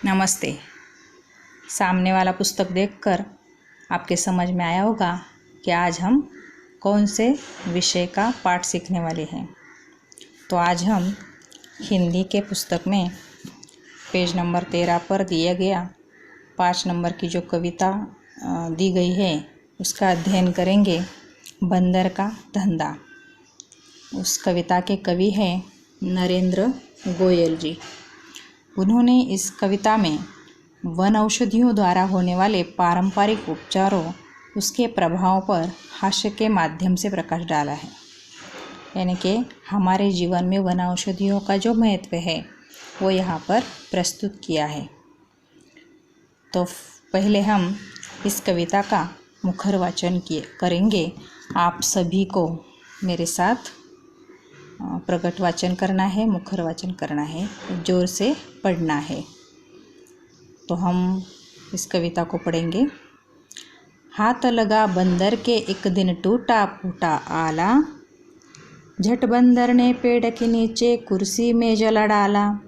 नमस्ते। सामने वाला पुस्तक देखकर आपके समझ में आया होगा कि आज हम कौन से विषय का पाठ सीखने वाले हैं। तो आज हम हिंदी के पुस्तक में पेज नंबर 13 पर दिया गया 5 नंबर की जो कविता दी गई है उसका अध्ययन करेंगे। बंदर का धंधा। उस कविता के कवि हैं नरेंद्र गोयल जी। उन्होंने इस कविता में वन औषधियों द्वारा होने वाले पारंपरिक उपचारों उसके प्रभाव पर हास्य के माध्यम से प्रकाश डाला है। यानी कि हमारे जीवन में वन औषधियों का जो महत्व है वो यहाँ पर प्रस्तुत किया है। तो पहले हम इस कविता का मुखर वाचन करेंगे। आप सभी को मेरे साथ प्रकट वाचन करना है, मुखर वाचन करना है, जोर से पढ़ना है। तो हम इस कविता को पढ़ेंगे। हाथ लगा बंदर के एक दिन टूटा फूटा आला, झट बंदर ने पेड़ के नीचे कुर्सी में जला डाला।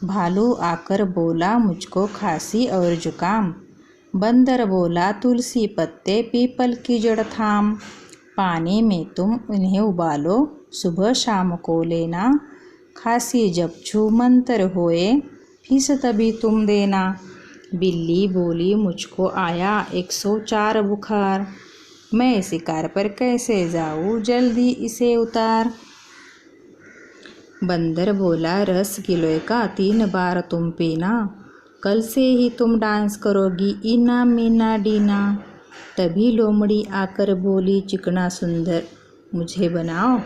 भालू आकर बोला मुझको खांसी और जुकाम, बंदर बोला तुलसी पत्ते पीपल की जड़ थाम। पानी में तुम उन्हें उबालो सुबह शाम को लेना, खांसी जब छू मंतर होए फीस तभी तुम देना। बिल्ली बोली मुझको आया 104 बुखार, मैं शिकार पर कैसे जाऊँ जल्दी इसे उतार। बंदर बोला रस गिलोय का 3 बार तुम पीना, कल से ही तुम डांस करोगी इना मीना डीना। तभी लोमड़ी आकर बोली चिकना सुंदर मुझे बनाओ,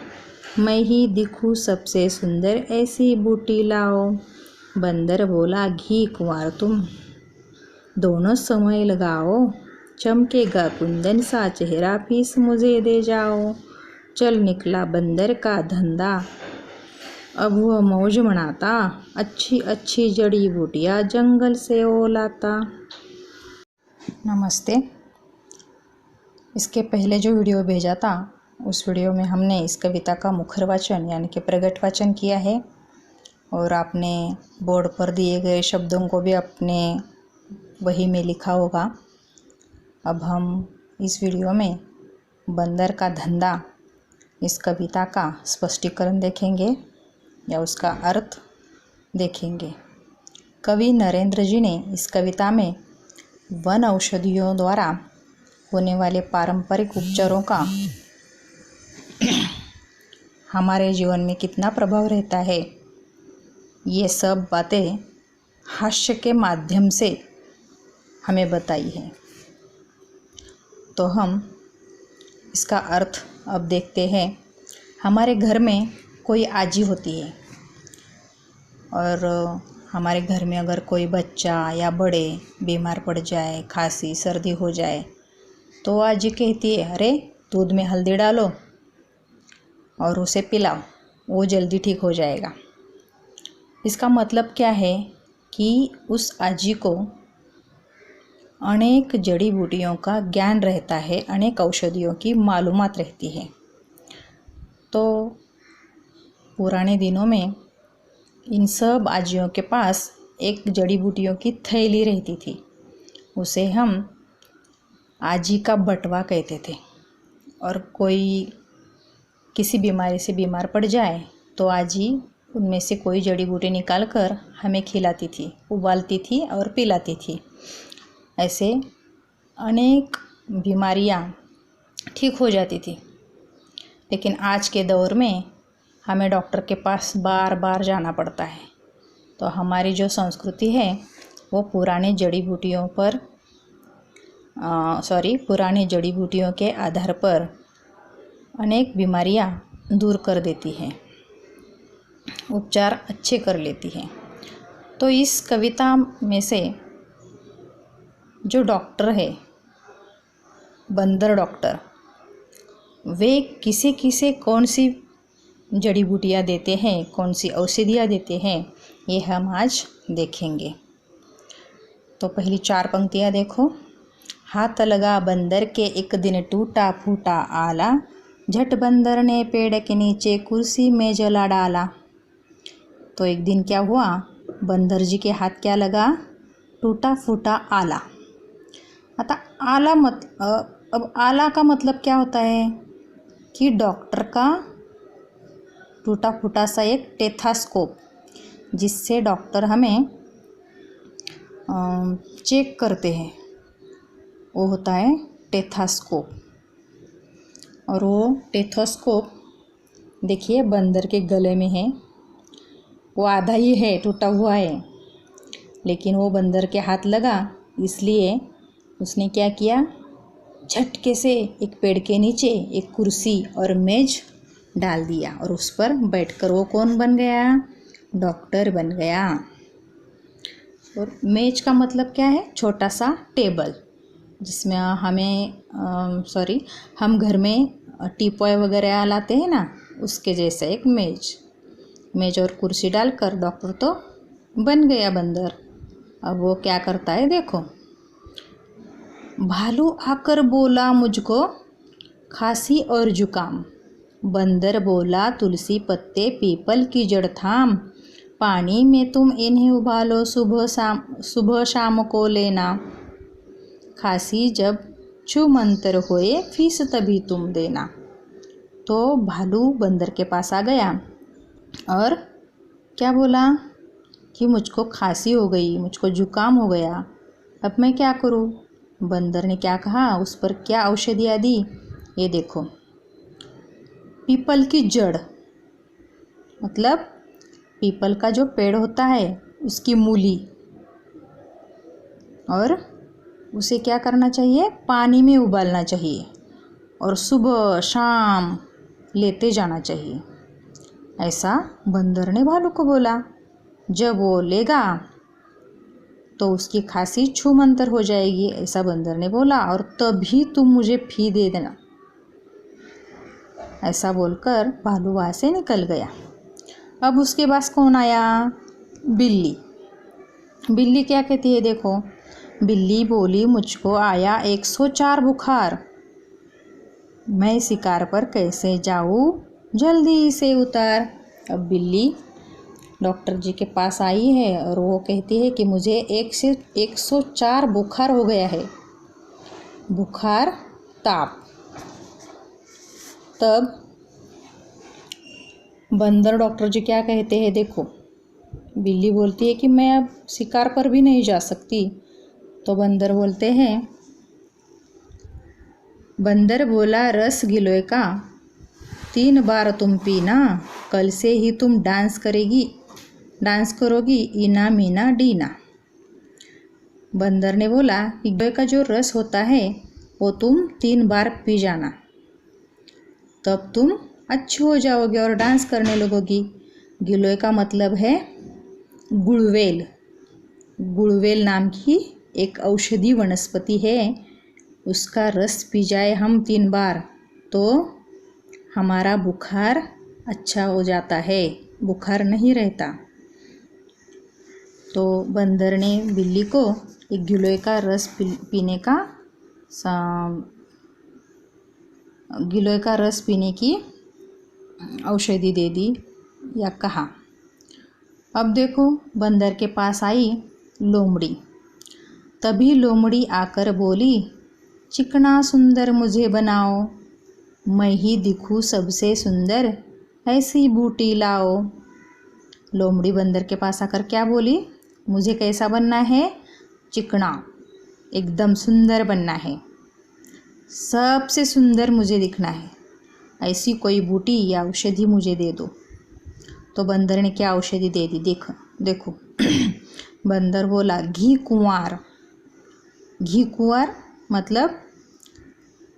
मैं ही दिखूं सबसे सुंदर ऐसी बूटी लाओ। बंदर बोला घी कुंवार तुम दोनों समय लगाओ, चमकेगा कुंदन सा चेहरा फीस मुझे दे जाओ। चल निकला बंदर का धंधा, अब वह मौज मनाता, अच्छी अच्छी जड़ी बूटियाँ जंगल से वो लाता। नमस्ते। इसके पहले जो वीडियो भेजा था उस वीडियो में हमने इस कविता का मुखर वाचन यानी कि प्रगट वाचन किया है और आपने बोर्ड पर दिए गए शब्दों को भी अपने वही में लिखा होगा। अब हम इस वीडियो में बंदर का धंधा इस कविता का स्पष्टीकरण देखेंगे या उसका अर्थ देखेंगे। कवि नरेंद्र जी ने इस कविता में वन औषधियों द्वारा होने वाले पारंपरिक उपचारों का हमारे जीवन में कितना प्रभाव रहता है ये सब बातें हास्य के माध्यम से हमें बताई है। तो हम इसका अर्थ अब देखते हैं। हमारे घर में कोई आजी होती है और हमारे घर में अगर कोई बच्चा या बड़े बीमार पड़ जाए, खांसी सर्दी हो जाए तो आजी कहती है अरे दूध में हल्दी डालो और उसे पिलाओ, वो जल्दी ठीक हो जाएगा। इसका मतलब क्या है कि उस आजी को अनेक जड़ी बूटियों का ज्ञान रहता है, अनेक औषधियों की मालूमात रहती है। तो पुराने दिनों में इन सब आजियों के पास एक जड़ी बूटियों की थैली रहती थी, उसे हम आजी का बटवा कहते थे। और कोई किसी बीमारी से बीमार पड़ जाए तो आजी उनमें से कोई जड़ी बूटी निकाल कर हमें खिलाती थी, उबालती थी और पिलाती थी। ऐसे अनेक बीमारियां ठीक हो जाती थी। लेकिन आज के दौर में हमें डॉक्टर के पास बार बार जाना पड़ता है। तो हमारी जो संस्कृति है वो पुराने जड़ी बूटियों के आधार पर अनेक बीमारियां दूर कर देती हैं, उपचार अच्छे कर लेती हैं। तो इस कविता में से जो डॉक्टर है, बंदर डॉक्टर, वे किसे किसे कौन सी जड़ी बूटियाँ देते हैं, कौन सी औषधियाँ देते हैं, ये हम आज देखेंगे। तो पहली 4 पंक्तियाँ देखो। हाथ लगा बंदर के एक दिन टूटा फूटा आला, झट बंदर ने पेड़ के नीचे कुर्सी में जला डाला। तो एक दिन क्या हुआ, बंदर जी के हाथ क्या लगा, टूटा फूटा आला। आता आला अब आला का मतलब क्या होता है कि डॉक्टर का टूटा फूटा सा एक टेथास्कोप, जिससे डॉक्टर हमें चेक करते हैं, वो होता है टेथास्कोप। और वो टेथोस्कोप देखिए बंदर के गले में है, वो आधा ही है, टूटा हुआ है, लेकिन वो बंदर के हाथ लगा, इसलिए उसने क्या किया, झटके से एक पेड़ के नीचे एक कुर्सी और मेज डाल दिया और उस पर बैठकर वो कौन बन गया, डॉक्टर बन गया। और मेज का मतलब क्या है, छोटा सा टेबल, जिसमें हम घर में टीपॉय वगैरह लाते हैं ना, उसके जैसा एक मेज और कुर्सी डालकर डॉक्टर तो बन गया बंदर। अब वो क्या करता है देखो, भालू आकर बोला मुझको खांसी और जुकाम, बंदर बोला तुलसी पत्ते पीपल की जड़ थाम, पानी में तुम इन्हें उबालो सुबह शाम को लेना, खांसी जब छू मंतर होए फीस तभी तुम देना। तो भालू बंदर के पास आ गया और क्या बोला कि मुझको खांसी हो गई, मुझको जुकाम हो गया, अब मैं क्या करूं। बंदर ने क्या कहा, उस पर क्या औषधियाँ दी, ये देखो, पीपल की जड़ मतलब पीपल का जो पेड़ होता है उसकी मूली, और उसे क्या करना चाहिए, पानी में उबालना चाहिए और सुबह शाम लेते जाना चाहिए, ऐसा बंदर ने भालू को बोला। जब वो लेगा तो उसकी खांसी छूमंतर हो जाएगी, ऐसा बंदर ने बोला, और तभी तुम मुझे फी दे देना। ऐसा बोलकर भालू वहाँ से निकल गया। अब उसके पास कौन आया, बिल्ली। बिल्ली क्या कहती है देखो, बिल्ली बोली मुझको आया 104 बुखार, मैं शिकार पर कैसे जाऊँ, जल्दी से उतार। अब बिल्ली डॉक्टर जी के पास आई है और वो कहती है कि मुझे 104 बुखार हो गया है, बुखार ताप। तब बंदर डॉक्टर जी क्या कहते हैं देखो, बिल्ली बोलती है कि मैं अब शिकार पर भी नहीं जा सकती। तो बंदर बोलते हैं, बंदर बोला रस गिलोय का 3 बार तुम पीना, कल से ही तुम डांस करोगी इना मीना डीना। बंदर ने बोला कि गिलोय का जो रस होता है वो तुम 3 बार पी जाना, तब तुम अच्छी हो जाओगे और डांस करने लगोगी। गिलोय का मतलब है गुड़वेल। गुड़वेल नाम की एक औषधि वनस्पति है, उसका रस पी जाए हम 3 बार तो हमारा बुखार अच्छा हो जाता है, बुखार नहीं रहता। तो बंदर ने बिल्ली को एक गिलोय का रस पीने की औषधि दे दी या कहा। अब देखो बंदर के पास आई लोमड़ी। तभी लोमड़ी आकर बोली, चिकना सुंदर मुझे बनाओ, मैं ही दिखूं सबसे सुंदर, ऐसी बूटी लाओ। लोमड़ी बंदर के पास आकर क्या बोली, मुझे कैसा बनना है, चिकना, एकदम सुंदर बनना है, सबसे सुंदर मुझे दिखना है, ऐसी कोई बूटी या औषधि मुझे दे दो। तो बंदर ने क्या औषधि दे दी देखो बंदर बोला घी कुंवार। घी कुंवार मतलब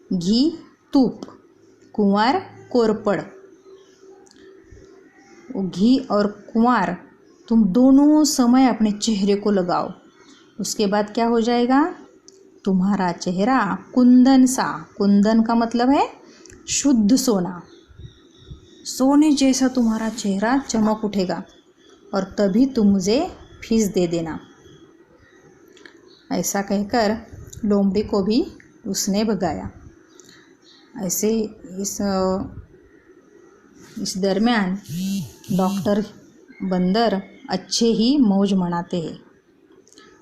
घी तूप, कुंवार कोरपड़। घी और कुंवार तुम दोनों समय अपने चेहरे को लगाओ, उसके बाद क्या हो जाएगा, तुम्हारा चेहरा कुंदन सा, कुंदन का मतलब है शुद्ध सोना, सोने जैसा तुम्हारा चेहरा चमक उठेगा और तभी तुम मुझे फीस दे देना। ऐसा कहकर लोमड़ी को भी उसने भगाया। ऐसे इस दरमियान डॉक्टर बंदर अच्छे ही मौज मनाते हैं।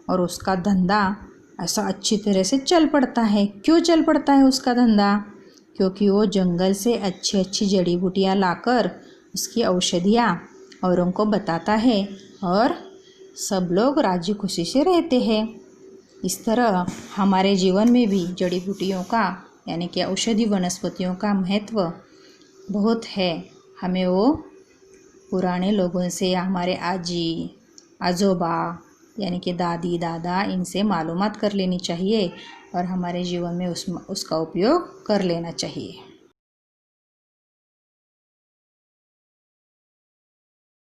और उसका धंधा ऐसा अच्छी तरह से चल पड़ता है। क्यों चल पड़ता है उसका धंधा? क्योंकि वो जंगल से अच्छी अच्छी जड़ी बूटियाँ लाकर उसकी औषधियाँ औरों को बताता है और सब लोग राजी खुशी से रहते हैं। इस तरह हमारे जीवन में भी जड़ी बूटियों का यानी कि औषधि वनस्पतियों का महत्व बहुत है। हमें वो पुराने लोगों से या हमारे आजी आजोबा यानी कि दादी दादा इनसे मालूमात कर लेनी चाहिए और हमारे जीवन में उसका उपयोग कर लेना चाहिए।